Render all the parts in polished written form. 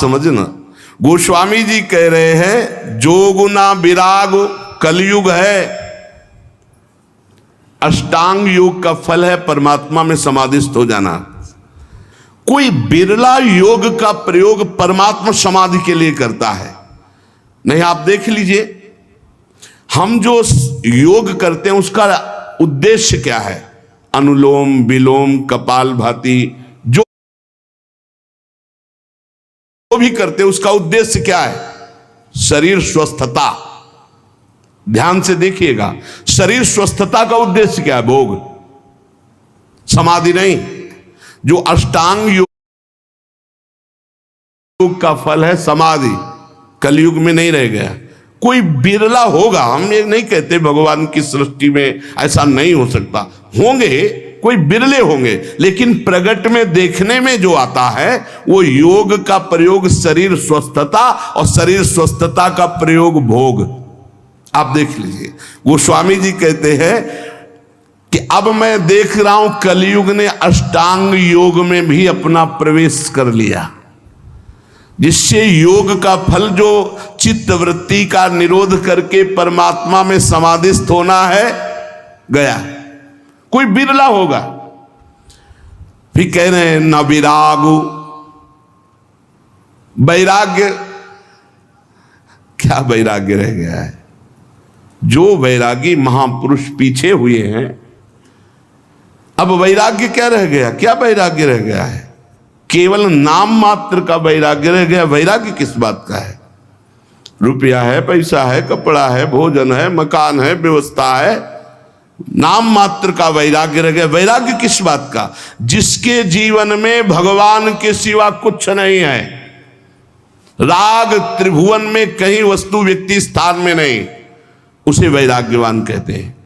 समझना। गोस्वामी जी कह रहे हैं जोग ना विराग कलयुग है, अष्टांग योग का फल है परमात्मा में समाधिस्थ हो जाना। कोई बिरला योग का प्रयोग परमात्मा समाधि के लिए करता है। नहीं, आप देख लीजिए, हम जो योग करते हैं उसका उद्देश्य क्या है? अनुलोम विलोम कपालभाति जो भी करते हैं उसका उद्देश्य क्या है? शरीर स्वस्थता। ध्यान से देखिएगा, शरीर स्वस्थता का उद्देश्य क्या है? भोग, समाधि नहीं। जो अष्टांग योग का फल है समाधि, कलयुग में नहीं रह गया। कोई बिरला होगा, हम ये नहीं कहते भगवान की सृष्टि में ऐसा नहीं हो सकता, होंगे, कोई बिरले होंगे, लेकिन प्रगट में देखने में जो आता है वो योग का प्रयोग शरीर स्वस्थता और शरीर स्वस्थता का प्रयोग भोग। आप देख लीजिए, गोस्वामी जी कहते हैं कि अब मैं देख रहा हूं कलयुग ने अष्टांग योग में भी अपना प्रवेश कर लिया, जिससे योग का फल जो चित्त वृत्ति का निरोध करके परमात्मा में समाधिस्थ होना है गया। कोई बिरला होगा। फिर कह रहे हैं न विरागु, वैराग्य, क्या वैराग्य रह गया है? जो वैरागी महापुरुष पीछे हुए हैं, अब वैराग्य क्या रह गया? क्या वैराग्य रह गया है? केवल नाम मात्र का वैराग्य रह गया। वैराग्य किस बात का है? रुपया है, पैसा है, कपड़ा है, भोजन है, मकान है, व्यवस्था है, नाम मात्र का वैराग्य रह गया। वैराग्य किस बात का? जिसके जीवन में भगवान के सिवा कुछ नहीं है, राग त्रिभुवन में कहीं वस्तु व्यक्ति स्थान में नहीं, उसे वैराग्यवान कहते हैं।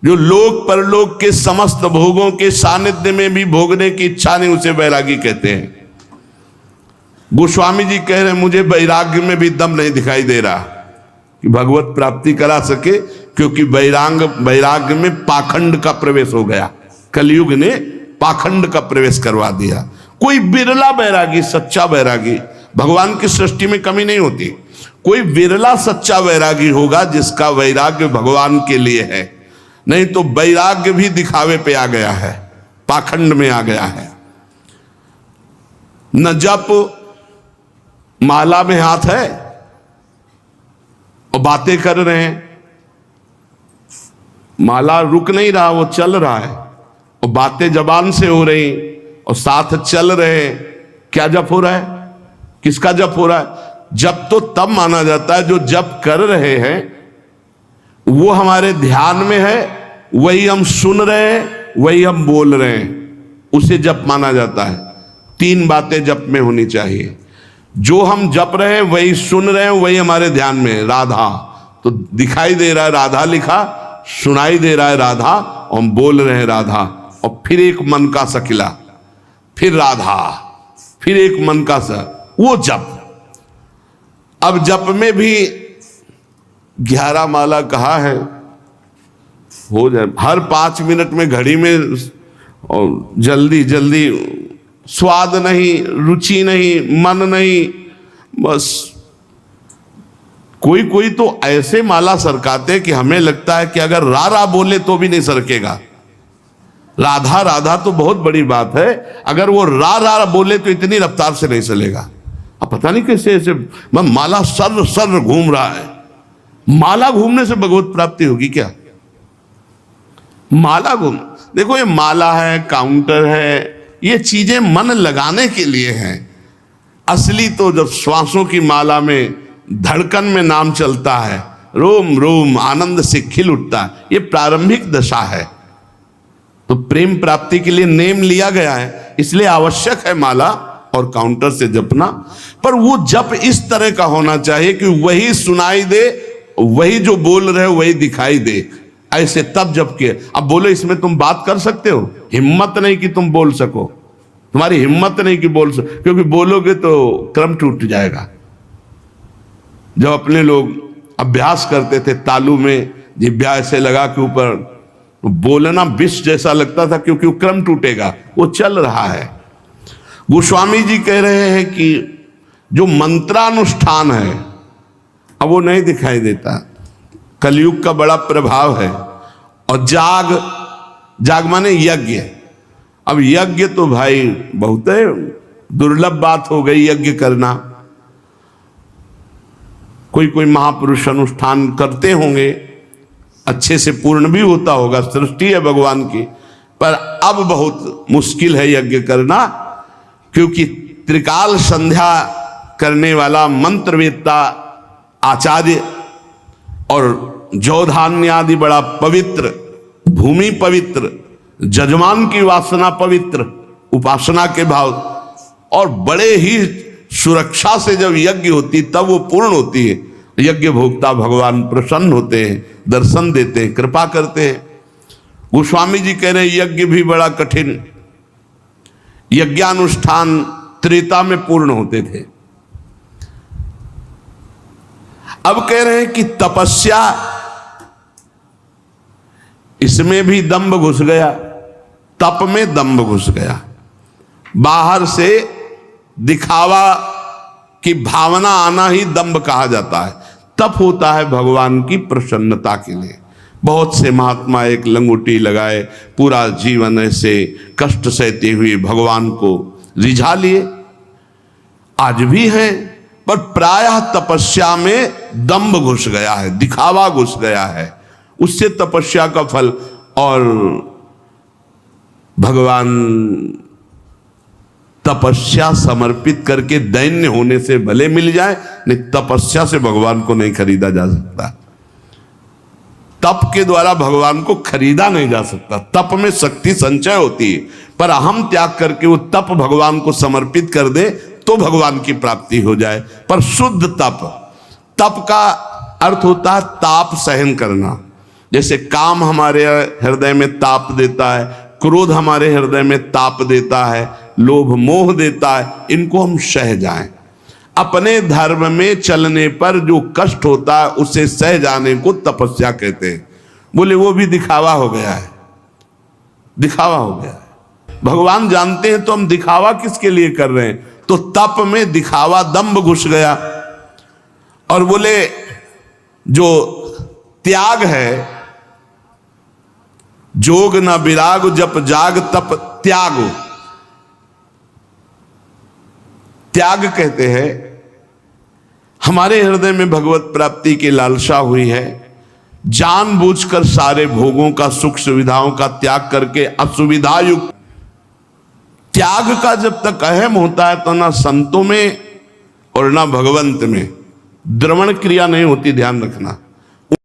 जो लोक परलोक के समस्त भोगों के सानिध्य में भी भोगने की इच्छा नहीं, उसे वैरागी कहते हैं। गोस्वामी जी कह रहे हैं मुझे वैराग्य में भी दम नहीं दिखाई दे रहा कि भगवत प्राप्ति करा सके, क्योंकि वैराग्य में पाखंड का प्रवेश हो गया। कलयुग ने पाखंड का प्रवेश करवा दिया। कोई बिरला वैरागी, सच्चा वैरागी, भगवान की सृष्टि में कमी नहीं होती, कोई बिरला सच्चा वैरागी होगा जिसका वैराग्य भगवान के लिए है। नहीं तो वैराग्य भी दिखावे पे आ गया है, पाखंड में आ गया है। न जप, माला में हाथ है और बातें कर रहे हैं, माला रुक नहीं रहा, वो चल रहा है, और बातें जबान से हो रही और साथ चल रहे हैं। क्या जप हो रहा है? किसका जप हो रहा है? जप तो तब माना जाता है जो जप कर रहे हैं वो हमारे ध्यान में है, वही हम सुन रहे हैं, वही हम बोल रहे हैं, उसे जप माना जाता है। तीन बातें जप में होनी चाहिए। जो हम जप रहे हैं वही सुन रहे हैं, वही हमारे ध्यान में है। राधा तो दिखाई दे रहा है, राधा लिखा, सुनाई दे रहा है राधा, और हम बोल रहे हैं राधा, और फिर एक मन का सकिला, फिर राधा, फिर एक मन का सा, वो जप। अब जप में भी 11 माला कहा है, हो जाए हर 5 मिनट में घड़ी में, और जल्दी जल्दी, स्वाद नहीं, रुचि नहीं, मन नहीं, बस कोई कोई तो ऐसे माला सरकाते कि हमें लगता है कि अगर रा बोले तो भी नहीं सरकेगा। राधा राधा तो बहुत बड़ी बात है, अगर वो रा बोले तो इतनी रफ्तार से नहीं चलेगा। अब पता नहीं कैसे ऐसे माला सर सर घूम रहा है। माला घूमने से भगवत प्राप्ति होगी क्या? माला घूम, देखो ये माला है, काउंटर है, ये चीजें मन लगाने के लिए हैं। असली तो जब श्वासों की माला में, धड़कन में नाम चलता है, रोम रोम आनंद से खिल उठता है, ये प्रारंभिक दशा है। तो प्रेम प्राप्ति के लिए नेम लिया गया है, इसलिए आवश्यक है माला और काउंटर से जपना। पर वो जप इस तरह का होना चाहिए कि वही सुनाई दे, वही जो बोल रहे हो वही दिखाई दे, ऐसे तब जप के। अब बोलो इसमें तुम बात कर सकते हो? हिम्मत नहीं कि तुम बोल सको, तुम्हारी हिम्मत नहीं कि बोल सको, क्योंकि बोलोगे तो क्रम टूट जाएगा। जब अपने लोग अभ्यास करते थे तालू में जिभ्या ऐसे लगा के ऊपर, बोलना विष जैसा लगता था, क्योंकि वो क्रम टूटेगा, वो चल रहा है। गोस्वामी जी कह रहे हैं कि जो मंत्रानुष्ठान है अब वो नहीं दिखाई देता। कलयुग का बड़ा प्रभाव है। और जाग माने यज्ञ। अब यज्ञ तो भाई बहुत है दुर्लभ बात हो गई यज्ञ करना। कोई महापुरुष अनुष्ठान करते होंगे, अच्छे से पूर्ण भी होता होगा, सृष्टि है भगवान की, पर अब बहुत मुश्किल है यज्ञ करना, क्योंकि त्रिकाल संध्या करने वाला मंत्रवेत्ता आचार्य और जौ धान्य आदि बड़ा पवित्र, भूमि पवित्र, जजमान की वासना पवित्र, उपासना के भाव, और बड़े ही सुरक्षा से जब यज्ञ होती तब वो पूर्ण होती है। यज्ञ भोक्ता भगवान प्रसन्न होते हैं, दर्शन देते हैं, कृपा करते हैं। गोस्वामी जी कह रहे हैं यज्ञ भी बड़ा कठिन, यज्ञानुष्ठान त्रेता में पूर्ण होते थे। अब कह रहे हैं कि तपस्या, इसमें भी दंभ घुस गया, तप में दंभ घुस गया। बाहर से दिखावा की भावना आना ही दंभ कहा जाता है। तप होता है भगवान की प्रसन्नता के लिए। बहुत से महात्मा एक लंगोटी लगाए पूरा जीवन ऐसे कष्ट सहते हुए भगवान को रिझा लिए, आज भी हैं, पर प्रायः तपस्या में दंभ घुस गया है, दिखावा घुस गया है, उससे तपस्या का फल। और भगवान तपस्या समर्पित करके दैन्य होने से भले मिल जाए, नहीं तपस्या से भगवान को नहीं खरीदा जा सकता। तप के द्वारा भगवान को खरीदा नहीं जा सकता। तप में शक्ति संचय होती है, पर अहम त्याग करके वो तप भगवान को समर्पित कर दे तो भगवान की प्राप्ति हो जाए। पर शुद्ध तप, तप का अर्थ होता है ताप सहन करना। जैसे काम हमारे हृदय में ताप देता है, क्रोध हमारे हृदय में ताप देता है, लोभ मोह देता है, इनको हम सह जाएं। अपने धर्म में चलने पर जो कष्ट होता है उसे सह जाने को तपस्या कहते हैं। बोले वो भी दिखावा हो गया है, दिखावा हो गया है। भगवान जानते हैं तो हम दिखावा किसके लिए कर रहे हैं। तो तप में दिखावा दंभ घुस गया। और बोले जो त्याग है, जोग न विराग जप जाग तप त्यागो, त्याग कहते हैं हमारे हृदय में भगवत प्राप्ति की लालसा हुई है, जानबूझकर सारे भोगों का, सुख सुविधाओं का त्याग करके असुविधा युक्त। त्याग का जब तक अहम होता है तो ना संतों में और ना भगवंत में द्रवण क्रिया नहीं होती, ध्यान रखना।